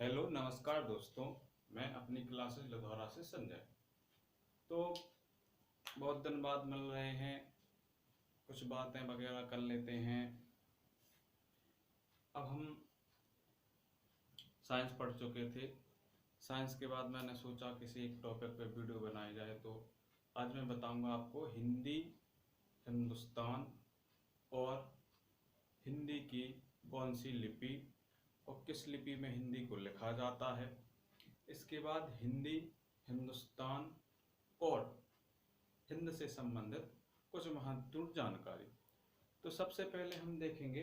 Hello नमस्कार दोस्तों। मैं अपनी क्लासेस लधौरा से संजय। तो बहुत दिन बाद मिल रहे हैं, कुछ बातें वगैरह कर लेते हैं। अब हम साइंस पढ़ चुके थे। साइंस के बाद मैंने सोचा किसी एक टॉपिक पे वीडियो बनाई जाए, तो आज मैं बताऊंगा आपको हिंदी, हिंदुस्तान और हिंदी की कौन सी लिपि और किस लिपि में हिंदी को लिखा जाता है। इसके बाद हिंदी, हिंदुस्तान और हिंद से संबंधित कुछ महत्वपूर्ण जानकारी। तो सबसे पहले हम देखेंगे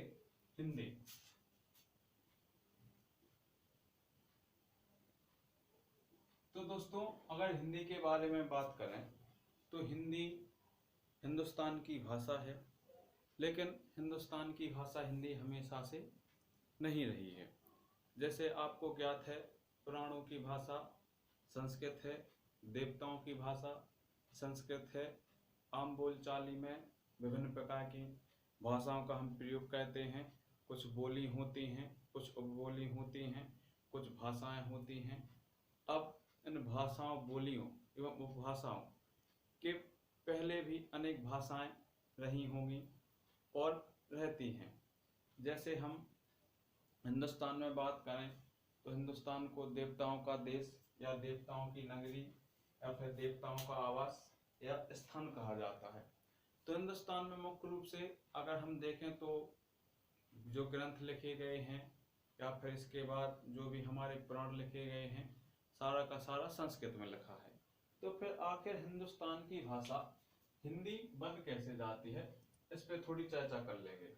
हिंदी। तो दोस्तों, अगर हिंदी के बारे में बात करें तो हिंदी हिंदुस्तान की भाषा है, लेकिन हिंदुस्तान की भाषा हिंदी हमेशा से नहीं रही है। जैसे आपको ज्ञात है, पुराणों की भाषा संस्कृत है, देवताओं की भाषा संस्कृत है। आम बोलचाली में विभिन्न प्रकार की भाषाओं का हम प्रयोग करते हैं। कुछ बोली होती हैं, कुछ उपबोली होती हैं, कुछ भाषाएं होती हैं। अब इन भाषाओं, बोलियों एवं उपभाषाओं के पहले भी अनेक भाषाएं रही होंगी और रहती हैं। जैसे हम हिंदुस्तान में बात करें तो हिंदुस्तान को देवताओं का देश या देवताओं की नगरी या फिर देवताओं का आवास या स्थान कहा जाता है। तो हिंदुस्तान में मुख्य रूप से अगर हम देखें तो जो ग्रंथ लिखे गए हैं या फिर इसके बाद जो भी हमारे पुराण लिखे गए हैं, सारा का सारा संस्कृत में लिखा है। तो फिर आखिर हिंदुस्तान की भाषा हिंदी बन कैसे जाती है, इस पे थोड़ी चर्चा कर लेंगे।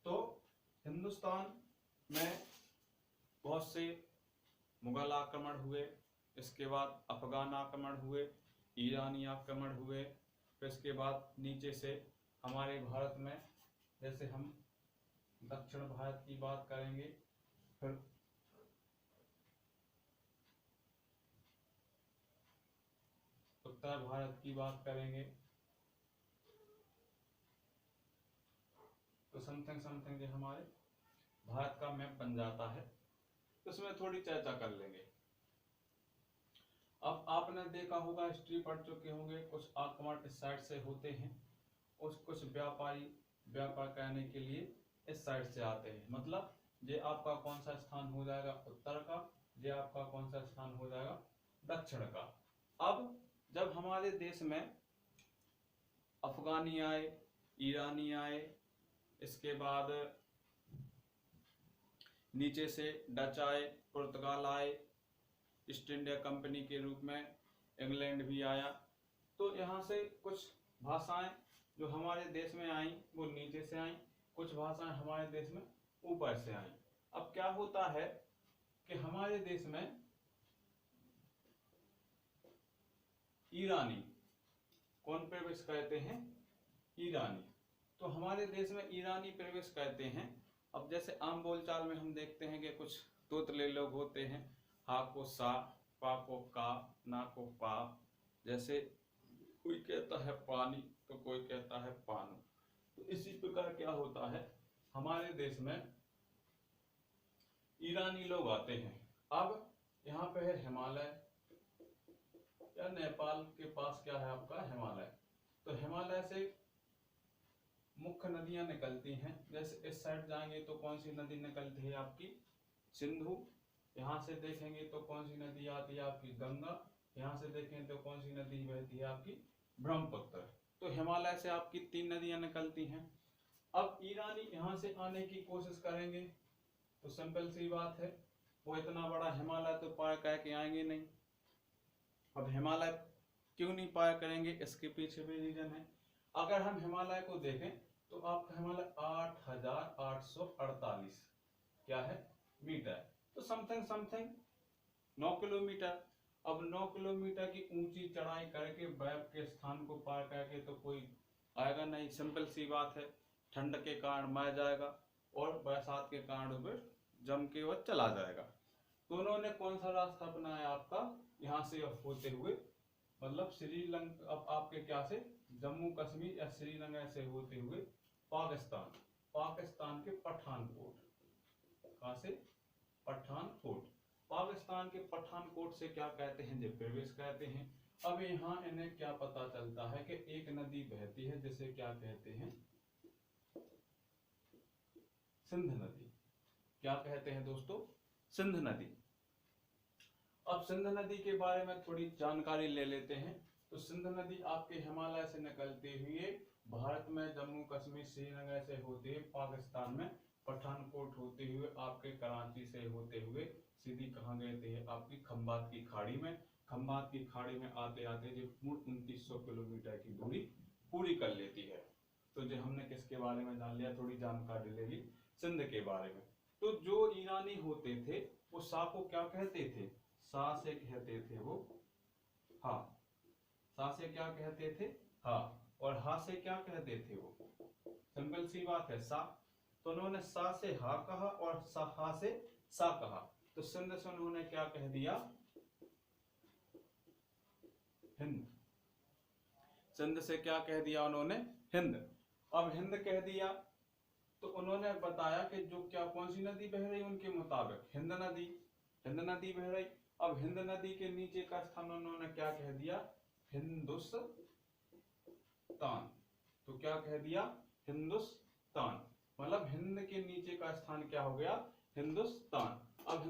तो हिंदुस्तान में बहुत से मुगल आक्रमण हुए, इसके बाद अफगान आक्रमण हुए, ईरानी आक्रमण हुए, फिर इसके बाद नीचे से हमारे भारत में, जैसे हम दक्षिण भारत की बात करेंगे, फिर उत्तर भारत की बात करेंगे, तो समथिंग समथिंग जो हमारे भारत का मैप बन जाता है, उसमें थोड़ी चर्चा कर लेंगे। अब आपने देखा होगा, हिस्ट्री पढ़ चुके होंगे, कुछ आक्रमण इस साइड से होते हैं और कुछ व्यापारी व्यापार करने के लिए इस साइड से आते हैं। मतलब ये आपका कौन सा स्थान हो जाएगा उत्तर का, ये आपका कौन सा स्थान हो जाएगा दक्षिण का। अब जब हमारे देश में अफगानी आए, ईरानी आए, इसके बाद नीचे से डच आए, पुर्तगाल आए, ईस्ट इंडिया कंपनी के रूप में इंग्लैंड भी आया। तो यहाँ से कुछ भाषाएं जो हमारे देश में आई वो नीचे से आई, कुछ भाषाएं हमारे देश में ऊपर से आई। अब क्या होता है कि हमारे देश में ईरानी कौन प्रवेश करते हैं, ईरानी। तो हमारे देश में ईरानी प्रवेश करते हैं। अब जैसे आम बोलचाल में हम देखते हैं कि कुछ तोतले लोग होते हैं, हा को सा, पा को का, ना को पा। जैसे कोई कहता है पानी तो कोई कहता है पानो। तो इसी प्रकार क्या होता है, हमारे देश में ईरानी लोग आते हैं। अब यहाँ पे है हिमालय या नेपाल के पास क्या है आपका हिमालय। तो हिमालय से मुख्य नदियां निकलती हैं। जैसे इस साइड जाएंगे तो कौन सी नदी निकलती है आपकी सिंधु। यहाँ से देखेंगे तो कौन सी नदी आती है आपकी गंगा। यहाँ से देखें तो कौन सी नदी बहती है आपकी ब्रह्मपुत्र। तो हिमालय से आपकी 3 नदियां निकलती हैं। अब ईरानी यहाँ से आने की कोशिश करेंगे तो सिंपल सी बात है, वो इतना बड़ा हिमालय तो पार करके आएंगे नहीं। अब हिमालय क्यों नहीं पार करेंगे, इसके पीछे भी रीजन है। अगर हम हिमालय को देखें तो आपका हिमालय 8,848 क्या है मीटर, तो समथिंग समथिंग 9 किलोमीटर। अब 9 किलोमीटर की ऊंची चढ़ाई करके बर्फ के स्थान को पार करके तो कोई आएगा नहीं। सिंपल सी बात है, ठंड के कारण मर जाएगा और बरसात के कारण फिर जम के वह चला जाएगा। तो उन्होंने कौन सा रास्ता अपनाया आपका, यहाँ से होते हुए, मतलब श्रीलंका, अब आपके क्या से जम्मू कश्मीर या श्रीनगर से होते हुए पाकिस्तान, पाकिस्तान के पठानकोट, कहाँ से? पठानकोट। पाकिस्तान के पठानकोट से क्या कहते हैं? जब प्रवेश कहते हैं। अब यहाँ इन्हें क्या पता चलता है कि एक नदी बहती है जिसे क्या कहते हैं? सिंध नदी। क्या कहते हैं दोस्तों? सिंध नदी। अब सिंध नदी के बारे में थोड़ी जानकारी ले लेते हैं। तो सिंध नदी आपके हिमालय से निकलते हुए भारत में जम्मू कश्मीर श्रीनगर से होते हुए पाकिस्तान में पठानकोट होते हुए आपके कराची से होते हुए सीधी कहाँ गए थे? आपकी खंबात की खाड़ी में। खंबात की खाड़ी में आते आते जो पूर्ण 2900 किलोमीटर की दूरी पूरी कर लेती है। तो जो हमने किसके बारे में जान लिया? थोड़ी जानकारी ले ली सिंध के बारे में। तो जो ईरानी होते थे वो सा को क्या कहते थे? सा से कहते थे वो हा। सा से क्या कहते थे? हा। और हा से क्या कहते थे वो? सिंपल सी बात है, सा। तो उन्होंने सा से हा कहा और हा से सा कहा। तो सिंध से उन्होंने क्या कह दिया? हिंद। सिंध से क्या कह दिया उन्होंने? हिंद। अब हिंद कह दिया तो उन्होंने बताया कि जो क्या कौन सी नदी बह रही उनके मुताबिक? हिंद नदी। हिंद नदी बह रही। अब हिंद नदी के नीचे का स्थान उन्होंने क्या कह दिया? हिंदुस्तान। तो क्या कह दिया? हिंदुस्तान। मतलब हिंद के नीचे का स्थान क्या हो गया? हिंदुस्तान। अब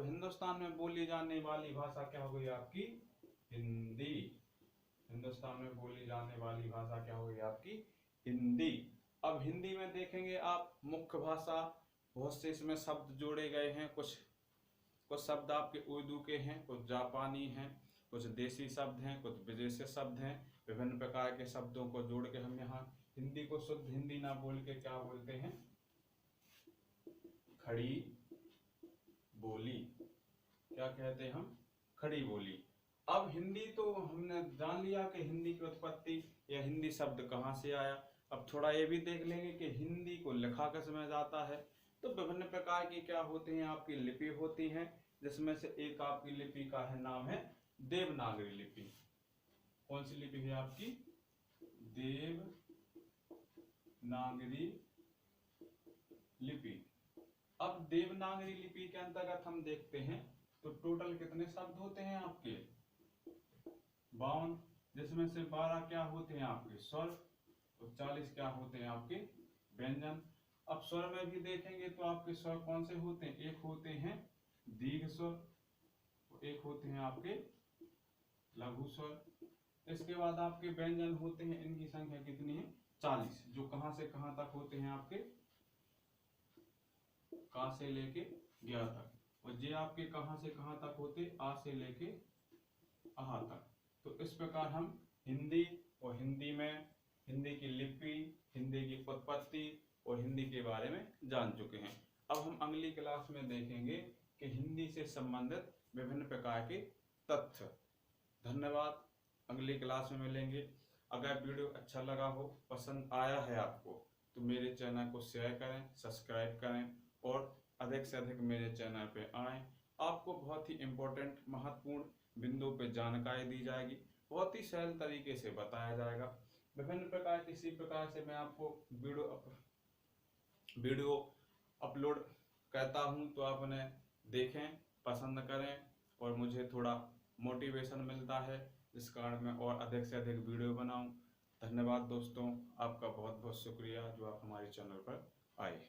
हिंदुस्तान में बोली जाने वाली भाषा क्या हो गई आपकी? हिंदी। हिंदुस्तान में बोली जाने वाली भाषा क्या हो गई आपकी? हिंदी। अब हिंदी में देखेंगे आप मुख्य भाषा, बहुत से इसमें शब्द जोड़े गए हैं। कुछ शब्द आपके उर्दू के हैं, कुछ जापानी हैं, कुछ देसी शब्द हैं, कुछ विदेशी शब्द हैं। विभिन्न प्रकार के शब्दों को जोड़ के हम यहाँ हिंदी को शुद्ध हिंदी ना बोल के क्या बोलते हैं? खड़ी बोली। क्या कहते हैं हम? खड़ी बोली। अब हिंदी तो हमने जान लिया कि हिंदी की उत्पत्ति या हिंदी शब्द कहाँ से आया। अब थोड़ा ये भी देख लेंगे कि हिंदी को लिखा किस में जाता है। तो विभिन्न प्रकार की क्या होती हैं? आपकी लिपि होती हैं, जिसमें से एक आपकी लिपि का है नाम है देवनागरी लिपि। कौन सी लिपि है आपकी? देवनागरी लिपि। अब देवनागरी लिपि के अंतर्गत हम देखते हैं तो टोटल कितने शब्द होते हैं आपके? 52, जिसमें से 12 क्या होते हैं आपके? स्वर। और 40 क्या होते हैं आपके? व्यंजन। अब स्वर में भी देखेंगे तो आपके स्वर कौन से होते हैं? एक होते हैं दीर्घ स्वर, एक होते हैं आपके लघु स्वर। इसके बाद आपके व्यंजन होते हैं, इनकी संख्या कितनी है? 40, जो कहां से कहां तक होते हैं आपके? का से लेके ज्ञा तक। और ये आपके कहां से कहां तक होते? आ से लेके आहा तक। तो इस प्रकार हम हिंदी और हिंदी में हिंदी की लिपि, हिंदी की उत्पत्ति और हिंदी के बारे में जान चुके हैं। अब हम अगली क्लास में देखेंगे कि हिंदी से संबंधित विभिन्न प्रकार के तथ्य। धन्यवाद। अगली क्लास में मिलेंगे। अगर वीडियो अच्छा लगा हो, पसंद आया है आपको, तो मेरे चैनल को शेयर करें, सब्सक्राइब करें और अधिक से अधिक मेरे चैनल पे आएँ। आपको बहुत ही इम्पोर्टेंट महत्वपूर्ण बिंदु पे जानकारी दी जाएगी, बहुत ही सरल तरीके से बताया जाएगा। विभिन्न प्रकार किसी प्रकार से मैं आपको वीडियो अपलोड करता हूं, तो आप उन्हें देखें, पसंद करें और मुझे थोड़ा मोटिवेशन मिलता है, जिस कारण मैं और अधिक से अधिक वीडियो बनाऊं। धन्यवाद दोस्तों, आपका बहुत बहुत शुक्रिया जो आप हमारे चैनल पर आए।